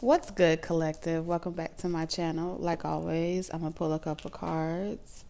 What's good, collective? Welcome back to my channel. Like always, I'm going to pull a couple cards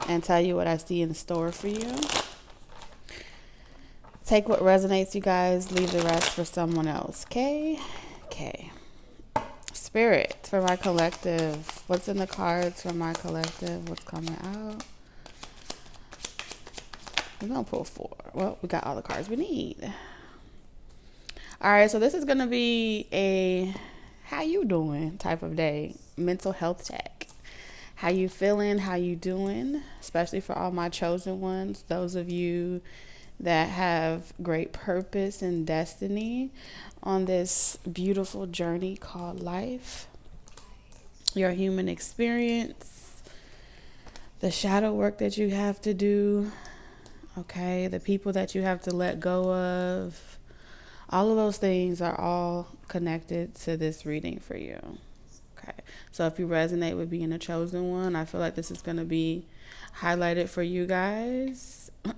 and tell you what I see in store for you. Take what resonates, you guys. Leave the rest for someone else, okay? Okay. Spirit, for my collective. What's in the cards for my collective? What's coming out? We're going to pull 4. Well, we got all the cards we need. All right, so this is going to be a how you doing type of day. Mental health check. How you feeling? How you doing? Especially for all my chosen ones. Those of you that have great purpose and destiny on this beautiful journey called life. Your human experience. The shadow work that you have to do. Okay, the people that you have to let go of. All of those things are all connected to this reading for you. Okay, so if you resonate with being a chosen one, I feel like this is going to be highlighted for you guys. All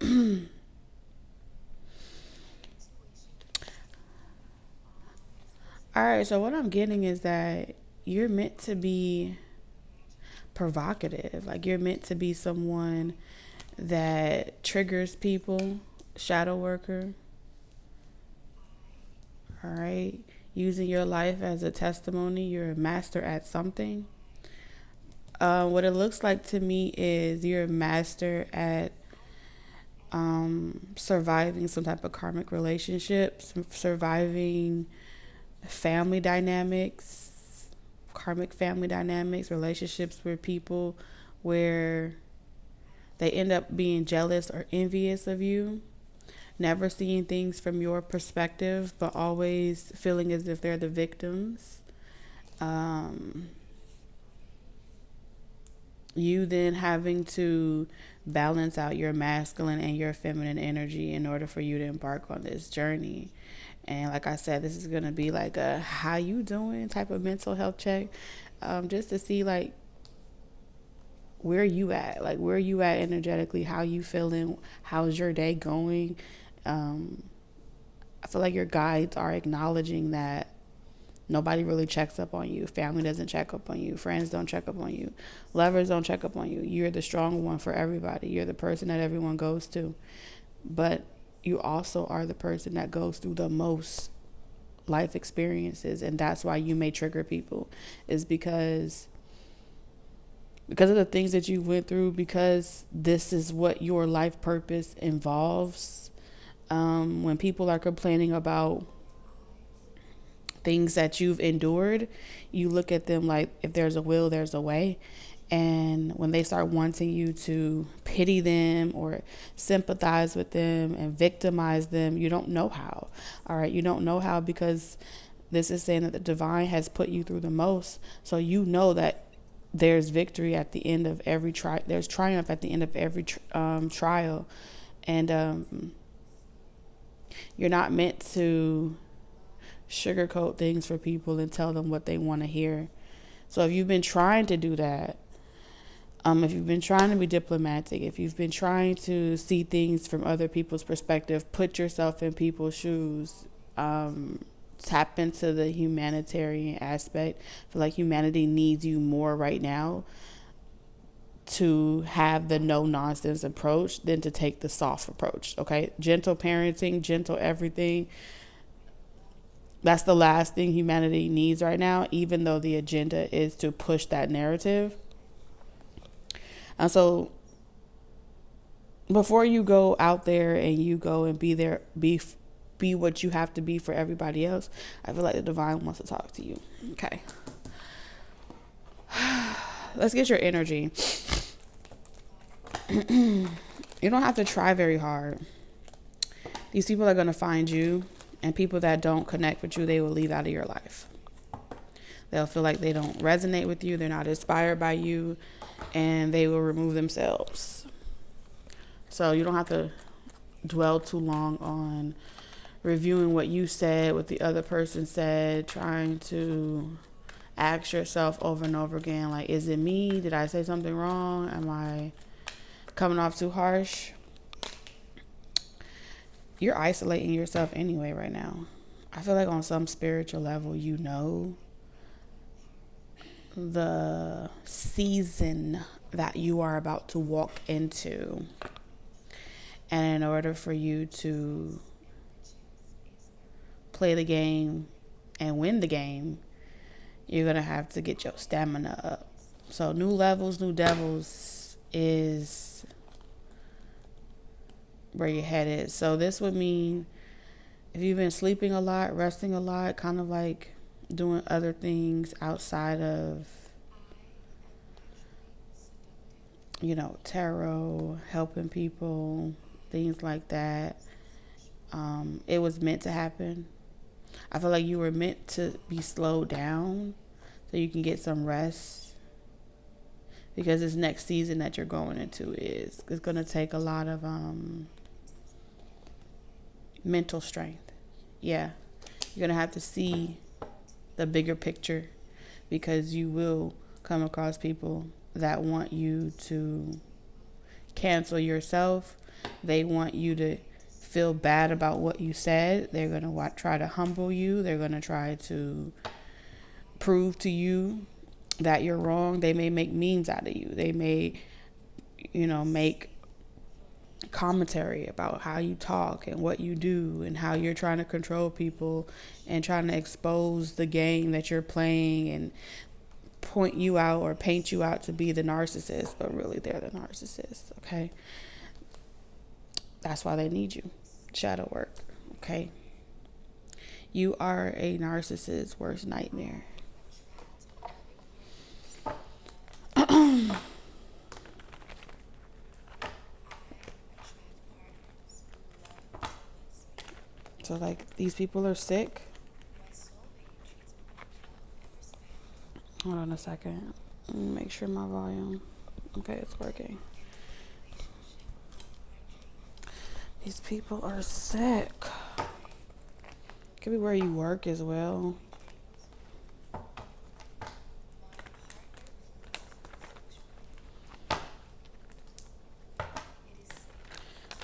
right, so what I'm getting is that you're meant to be provocative. Like, you're meant to be someone that triggers people, shadow worker. All right, using your life as a testimony. You're a master at something. What it looks like to me is you're a master at surviving some type of karmic relationships, surviving family dynamics, karmic family dynamics, relationships with people where they end up being jealous or envious of you, never seeing things from your perspective, but always feeling as if they're the victims. You then having to balance out your masculine and your feminine energy in order for you to embark on this journey. And like I said, this is going to be like a how you doing type of mental health check, just to see like where you at energetically, how you feeling, how's your day going. I feel like your guides are acknowledging that nobody really checks up on you. Family doesn't check up on you. Friends don't check up on you. Lovers don't check up on you. You're the strong one for everybody. You're the person that everyone goes to. But you also are the person that goes through the most life experiences. And that's why you may trigger people, is because of the things that you went through, because this is what your life purpose involves. When people are complaining about things that you've endured, you look at them like, if there's a will, there's a way. And when they start wanting you to pity them or sympathize with them and victimize them, you don't know how. All right, you don't know how, because this is saying that the divine has put you through the most. So you know that there's victory at the end of every trial. There's triumph at the end of every trial. And you're not meant to sugarcoat things for people and tell them what they want to hear. So if you've been trying to do that, if you've been trying to be diplomatic, if you've been trying to see things from other people's perspective, put yourself in people's shoes, tap into the humanitarian aspect. I feel like humanity needs you more right now to have the no nonsense approach than to take the soft approach. Okay, gentle parenting, gentle everything. That's the last thing humanity needs right now, even though the agenda is to push that narrative. And so before you go out there and you go and be what you have to be for everybody else, I feel like the divine wants to talk to you. Okay. Let's get your energy. You don't have to try very hard. These people are going to find you, and people that don't connect with you, they will leave out of your life. They'll feel like they don't resonate with you. They're not inspired by you, and they will remove themselves. So you don't have to dwell too long on reviewing what you said, what the other person said, trying to ask yourself over and over again, like, is it me? Did I say something wrong? Am I coming off too harsh? You're isolating yourself anyway right now. I feel like on some spiritual level, you know the season that you are about to walk into. And in order for you to play the game and win the game, you're going to have to get your stamina up. So new levels, new devils is where your head is. So this would mean if you've been sleeping a lot, resting a lot, kind of like doing other things outside of, you know, tarot, helping people, things like that, it was meant to happen. I feel like you were meant to be slowed down so you can get some rest, because this next season that you're going into is going to take a lot of mental strength. Yeah, you're going to have to see the bigger picture, because you will come across people that want you to cancel yourself. They want you to feel bad about what you said. They're going to try to humble you. They're going to try to prove to you that you're wrong. They may make memes out of you. They may, you know, make commentary about how you talk and what you do and how you're trying to control people and trying to expose the game that you're playing and point you out or paint you out to be the narcissist, but really they're the narcissist. Okay, that's why they need you. Shadow work. Okay, you are a narcissist's worst nightmare. So like these people are sick. Hold on a second. Let me make sure my volume. Okay, it's working. These people are sick. Could be where you work as well.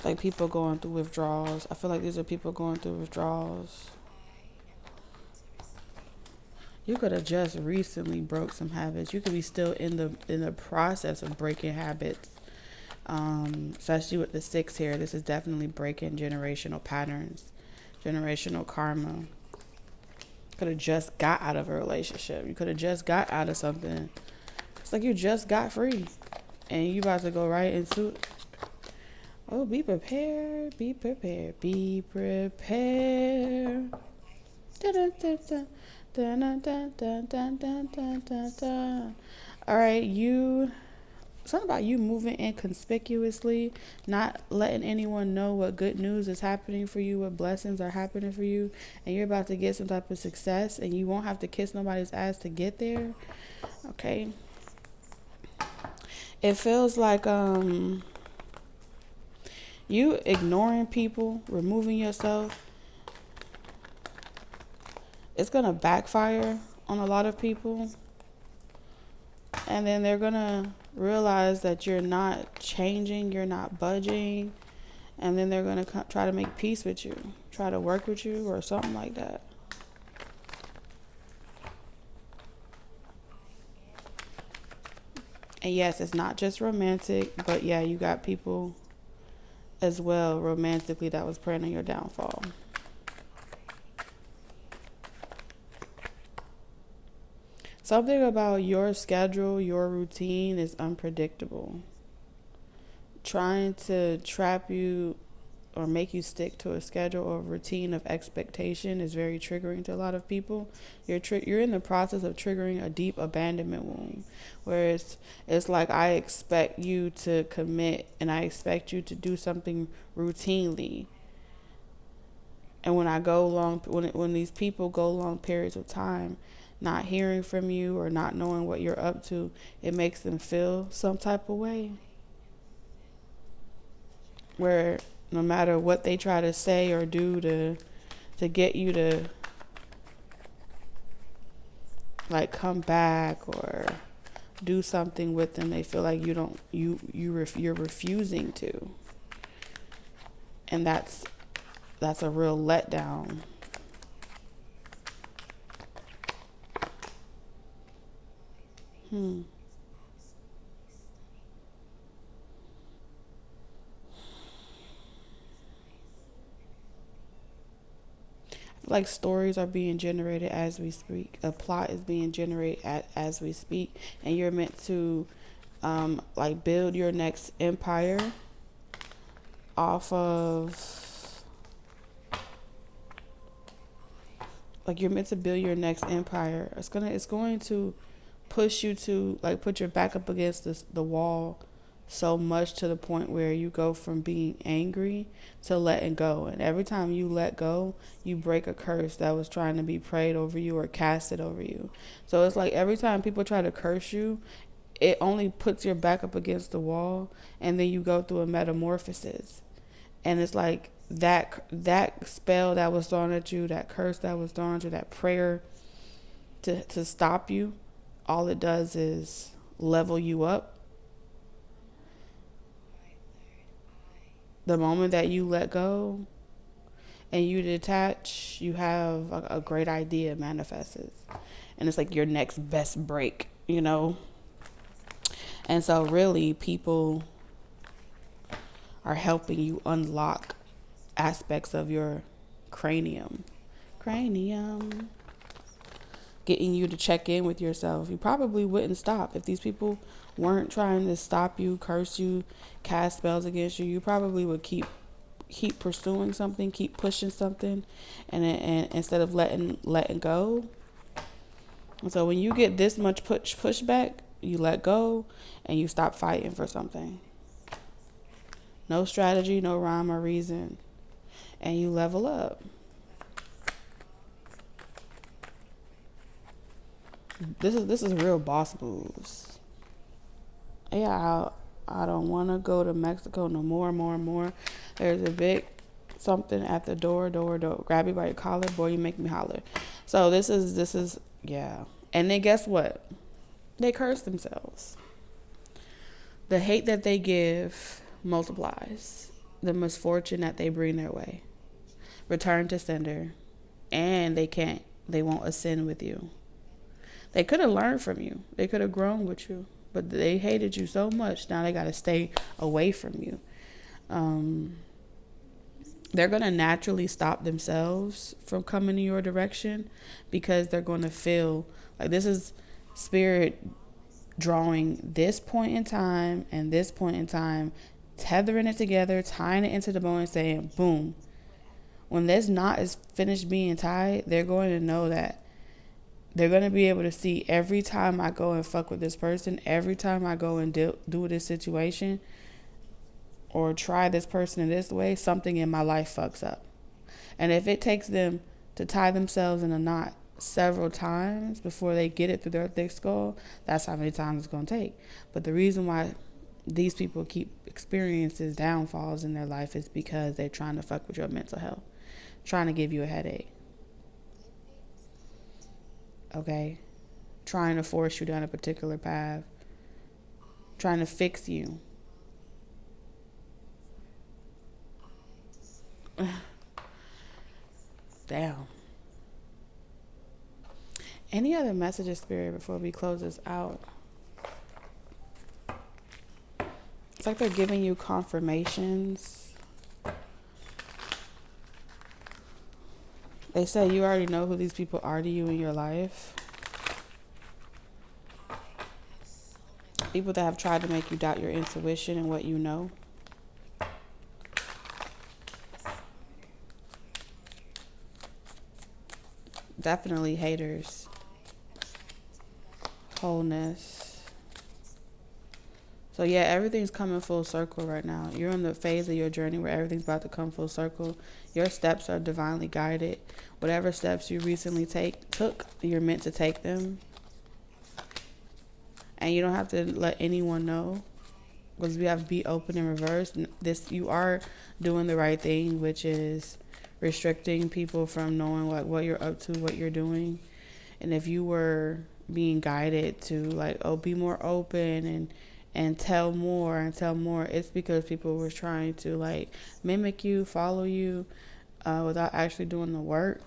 Like people going through withdrawals. I feel like these are people going through withdrawals. You could have just recently broke some habits. You could be still in the process of breaking habits. Especially with the 6 here. This is definitely breaking generational patterns, generational karma. Could have just got out of a relationship. You could have just got out of something. It's like you just got free and you about to go right into it. Oh, be prepared, be prepared, be prepared. Dun, dun, dun, dun, dun, dun, dun, dun, dun, dun, dun. All right, something about you moving inconspicuously, not letting anyone know what good news is happening for you, what blessings are happening for you, and you're about to get some type of success, and you won't have to kiss nobody's ass to get there. Okay. It feels like you ignoring people, removing yourself, it's going to backfire on a lot of people. And then they're going to realize that you're not changing, you're not budging. And then they're going to try to make peace with you, try to work with you or something like that. And yes, it's not just romantic, but yeah, you got people as well romantically that was praying on your downfall. Something about your schedule, your routine is unpredictable. Trying to trap you or make you stick to a schedule or routine of expectation is very triggering to a lot of people. You're in the process of triggering a deep abandonment wound, where it's like I expect you to commit and I expect you to do something routinely. And when these people go long periods of time not hearing from you or not knowing what you're up to, it makes them feel some type of way. Where no matter what they try to say or do to get you to like come back or do something with them, they feel like you're refusing to. And that's a real letdown. Hmm. Like stories are being generated as we speak. A plot is being generated as we speak, and you're meant to like build your next empire off of, like, you're meant to build your next empire. It's going to push you to like put your back up against the wall so much to the point where you go from being angry to letting go. And every time you let go, you break a curse that was trying to be prayed over you or casted over you. So it's like every time people try to curse you, it only puts your back up against the wall, and then you go through a metamorphosis. And it's like that spell that was thrown at you, that curse that was thrown at you, that prayer to stop you, all it does is level you up. The moment that you let go and you detach, you have a great idea manifests. And it's like your next best break, you know? And so, really, people are helping you unlock aspects of your cranium. Cranium. Getting you to check in with yourself. You probably wouldn't stop if these people weren't trying to stop you, curse you, cast spells against you. You probably would keep pursuing something, keep pushing something, and instead of letting go. And so when you get this much pushback, you let go and you stop fighting for something. No strategy, no rhyme or reason, and you level up. This is real boss moves. Yeah, I don't want to go to Mexico no more. There's a big something at the door. Grab you by your collar, boy, you make me holler. So this is yeah. And then guess what? They curse themselves. The hate that they give multiplies. The misfortune that they bring their way. Return to sender. And they won't ascend with you. They could have learned from you. They could have grown with you. But they hated you so much, now they got to stay away from you. They're going to naturally stop themselves from coming in your direction because they're going to feel like this is spirit drawing this point in time and this point in time, tethering it together, tying it into the bone and saying, boom. When this knot is finished being tied, they're going to know that they're going to be able to see every time I go and fuck with this person, every time I go and do this situation or try this person in this way, something in my life fucks up. And if it takes them to tie themselves in a knot several times before they get it through their thick skull, that's how many times it's going to take. But the reason why these people keep experiencing downfalls in their life is because they're trying to fuck with your mental health, trying to give you a headache. Okay? Trying to force you down a particular path, trying to fix you. Damn. Any other messages, Spirit, before we close this out? It's like they're giving you confirmations. They say you already know who these people are to you in your life. People that have tried to make you doubt your intuition and what you know. Definitely haters. Wholeness. So yeah, everything's coming full circle right now. You're in the phase of your journey where everything's about to come full circle. Your steps are divinely guided. Whatever steps you recently took, you're meant to take them. And you don't have to let anyone know, because we have to be open and reverse. You are doing the right thing, which is restricting people from knowing like what you're up to, what you're doing. And if you were being guided to like, oh, be more open and tell more, it's because people were trying to like mimic you, follow you, without actually doing the work.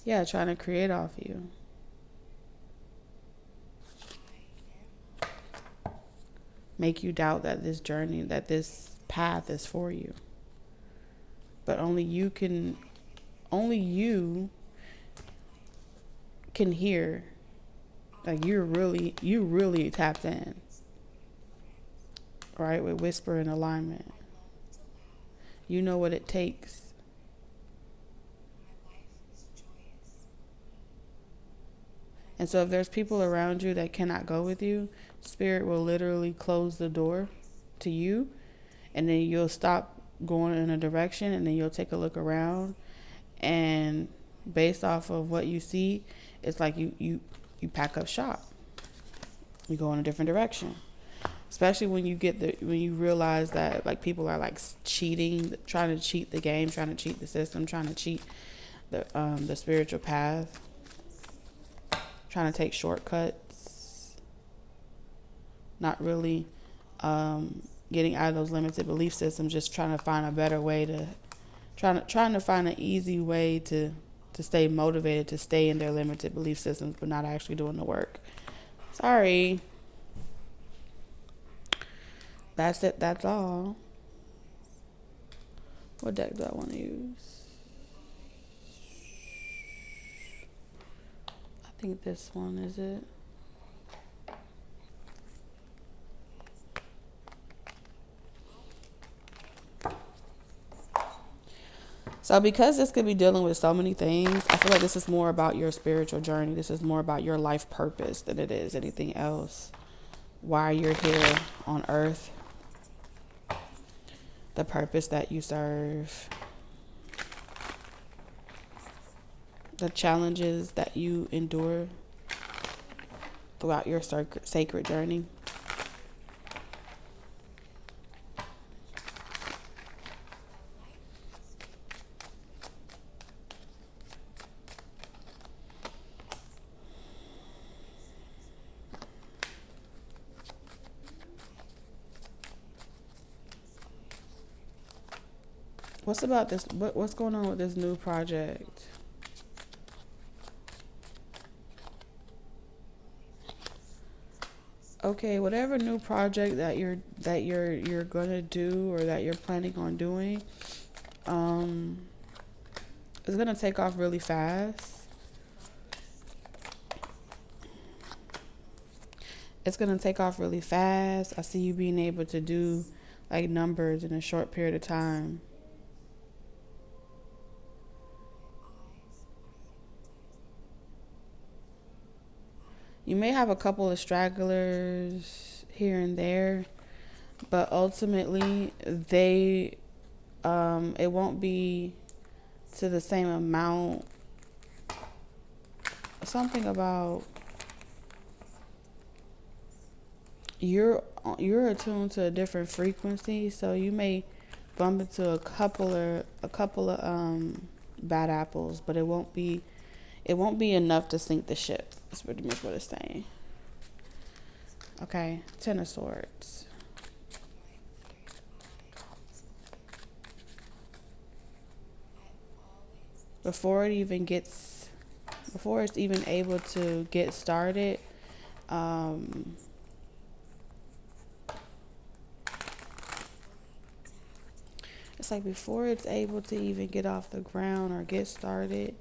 Yeah, trying to create off you. make you doubt that this journey, that this path is for you. But only you can hear. Like you really tapped in, right? With whisper and alignment. You know what it takes. And so if there's people around you that cannot go with you, Spirit will literally close the door to you, and then you'll stop going in a direction, and then you'll take a look around, and based off of what you see, it's like you pack up shop. You go in a different direction. Especially when you realize that like people are like cheating, trying to cheat the game, trying to cheat the system, trying to cheat the spiritual path, trying to take shortcuts, not really getting out of those limited belief systems, just trying to find a better way to trying to find an easy way to stay motivated, to stay in their limited belief systems, but not actually doing the work. Sorry. That's it. That's all. What deck do I want to use? I think this one, is it? So because this could be dealing with so many things, I feel like this is more about your spiritual journey. This is more about your life purpose than it is anything else. Why you're here on earth. The purpose that you serve. The challenges that you endure throughout your sacred journey. What's about this? What's going on with this new project? Okay, whatever new project that you're gonna do or that you're planning on doing, it's gonna take off really fast. It's gonna take off really fast. I see you being able to do like numbers in a short period of time. You may have a couple of stragglers here and there, but ultimately it won't be to the same amount. Something about you're attuned to a different frequency, so you may bump into a couple of bad apples, but it won't be enough to sink the ship. That's pretty much what it's saying. Okay, Ten of Swords. Before it's even able to get started, it's like before it's able to even get off the ground or get started,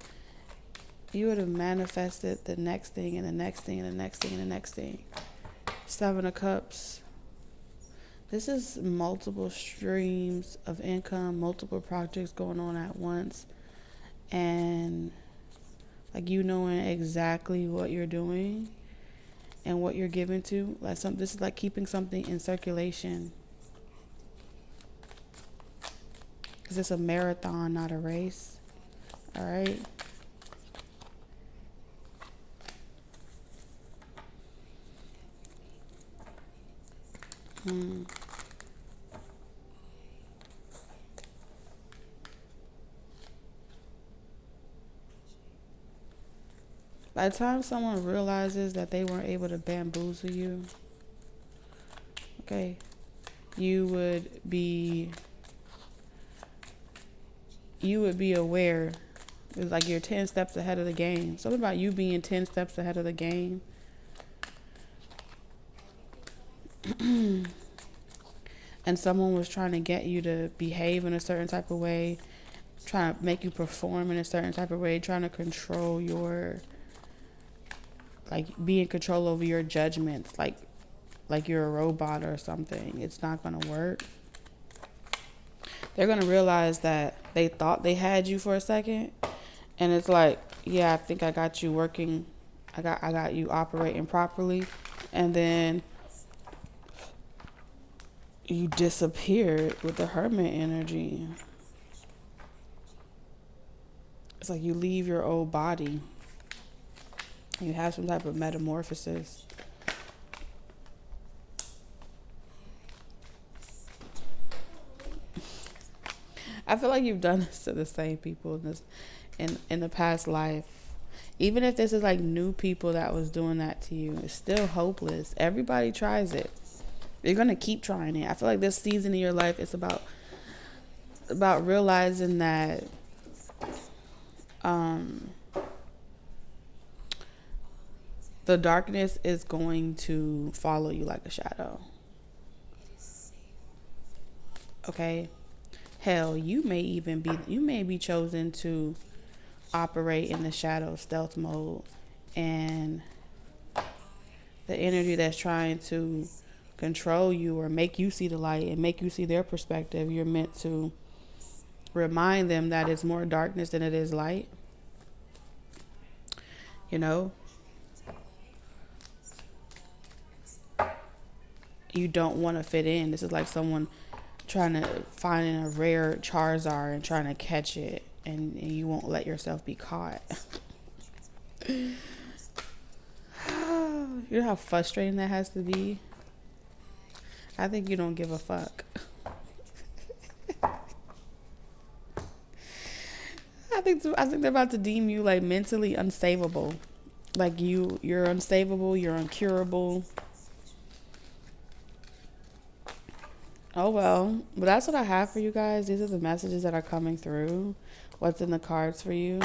you would have manifested the next thing and the next thing and the next thing and the next thing. Seven of Cups. This is multiple streams of income, multiple projects going on at once, and like you knowing exactly what you're doing and what you're giving to. Like this is like keeping something in circulation. Because it's a marathon, not a race. All right. By the time someone realizes that they weren't able to bamboozle you, okay, you would be aware. It's like you're 10 steps ahead of the game. Something about you being 10 steps ahead of the game. and someone was trying to get you to behave in a certain type of way, trying to make you perform in a certain type of way, trying to control your, like, be in control over your judgments, like you're a robot or something. It's not going to work. They're going to realize that they thought they had you for a second, and it's like, yeah, I think I got you working. I got you operating properly, and then you disappeared with the Hermit energy. It's like you leave your old body. You have some type of metamorphosis. I feel like you've done this to the same people in the past life. Even if this is like new people that was doing that to you, it's still hopeless. Everybody tries it. You're gonna keep trying it. I feel like this season of your life is about realizing that the darkness is going to follow you like a shadow. Okay? Hell, you may be chosen to operate in the shadow stealth mode, and the energy that's trying to control you or make you see the light and make you see their perspective, you're meant to remind them that it's more darkness than it is light. You know? You don't want to fit in. This is like someone trying to find a rare Charizard and trying to catch it, and you won't let yourself be caught. You know how frustrating that has to be? I think you don't give a fuck. I think they're about to deem you like mentally unsavable. Like you're unsavable, you're uncurable. Oh well, but that's what I have for you guys. These are the messages that are coming through. What's in the cards for you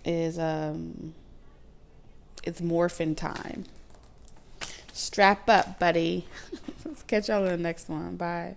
is it's morphin' time. Strap up, buddy. Let's catch y'all in the next one. Bye.